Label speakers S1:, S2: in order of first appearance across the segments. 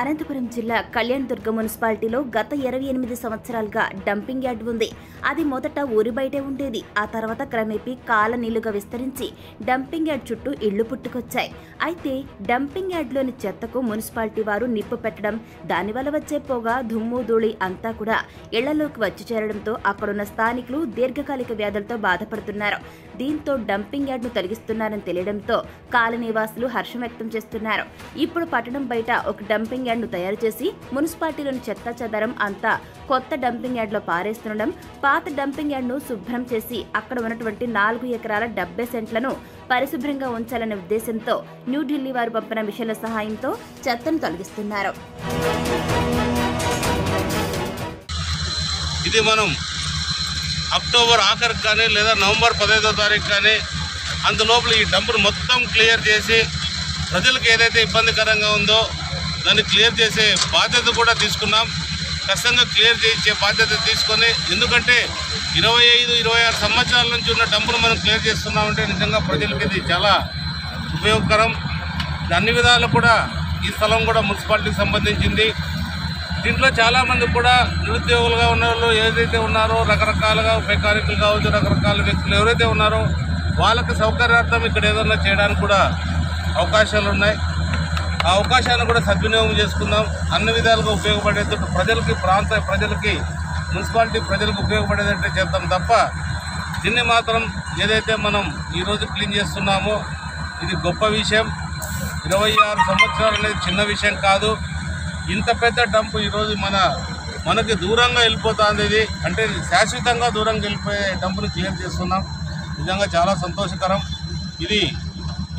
S1: అనంతపురం జిల్లా కళ్యాణదుర్గ మున్సిపాలిటీలో గత 28 సంవత్సరాలుగా డంపింగ్ యార్డ్ ఉంది. అది మొదట ఊరి బయటే ఉండేది. ఆ తర్వాత క్రమేపీ కాలనీలుగా విస్తరించి డంపింగ్ యార్డ్ చుట్టూ ఇళ్లు పుట్టుకొచ్చాయి. అయితే డంపింగ్ యార్డ్లోని చెత్తకు మున్సిపాలిటీ వారు నిప్పు పెట్టడం, దానివల్ల వచ్చే పొగ, దుమ్ము, ధూళి అంతా కూడా ఇళ్లలోకి వచ్చి చేరడంతో అక్కడున్న స్థానికులు దీర్ఘకాలిక వ్యాధులతో బాధపడుతున్నారు. దీంతో డంపింగ్ యార్డ్ను తొలగిస్తున్నారని తెలియడంతో కాలనీ వాసులు హర్షం వ్యక్తం చేస్తున్నారు. ఇప్పుడు పట్టణం బయట ఒక డంపింగ్ యార్డ్ను తయారు చేసి మున్సిపాలిటీలోని చెత్త చెదారం అంతా కొత్త డంపింగ్ యార్డ్లో పారేస్తుండడం, పాత డంపింగ్ యార్డ్ను శుభ్రం చేసి అక్కడ ఉన్నటువంటి 4 ఎకరాల 70 సెంట్లను పరిశుభ్రంగా ఉంచాలనే ఉద్దేశంతో న్యూఢిల్లీ వారు పంపిన మిషన్ల సహాయంతో చెత్తను తొలగిస్తున్నారు.
S2: ఇది మనం అక్టోబర్ ఆఖరికి కానీ లేదా నవంబర్ 15వ తారీఖు కానీ అందులోపల ఈ డంపును మొత్తం క్లియర్ చేసి ప్రజలకు ఏదైతే ఇబ్బందికరంగా ఉందో దాన్ని క్లియర్ చేసే బాధ్యత కూడా తీసుకున్నాం. ఖచ్చితంగా క్లియర్ చేయించే బాధ్యత తీసుకొని, ఎందుకంటే 25-26 సంవత్సరాల నుంచి ఉన్న డంపును మనం క్లియర్ చేస్తున్నామంటే నిజంగా ప్రజలకి ఇది చాలా ఉపయోగకరం. అన్ని విధాలు కూడా ఈ స్థలం కూడా మున్సిపాలిటీకి సంబంధించింది. దీంట్లో చాలామంది కూడా నిరుద్యోగులుగా ఉన్న వాళ్ళు ఏదైతే ఉన్నారో, రకరకాలుగా మెకానికల్ కావచ్చు, రకరకాల వ్యక్తులు ఎవరైతే ఉన్నారో వాళ్ళకి సౌకర్యార్థం ఇక్కడ ఏదన్నా చేయడానికి కూడా అవకాశాలు ఉన్నాయి. ఆ అవకాశాన్ని కూడా సద్వినియోగం చేసుకుందాం. అన్ని విధాలుగా ఉపయోగపడేది ప్రజలకి, ప్రాంత ప్రజలకి, మున్సిపాలిటీ ప్రజలకు ఉపయోగపడేదంటే చేద్దాం తప్ప దీన్ని మాత్రం ఏదైతే మనం ఈరోజు క్లీన్ చేస్తున్నామో ఇది గొప్ప విషయం. 26 సంవత్సరాలు అనేది చిన్న విషయం కాదు. ఇంత పెద్ద డంప్ ఈరోజు మనకి దూరంగా వెళ్ళిపోతుంది. ఇది అంటే శాశ్వతంగా దూరంగా వెళ్ళిపోయే డంప్ని క్లియర్ చేస్తున్నాం. నిజంగా చాలా సంతోషకరం. ఇది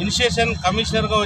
S2: ఇనిషియేషన్ కమిషనర్గా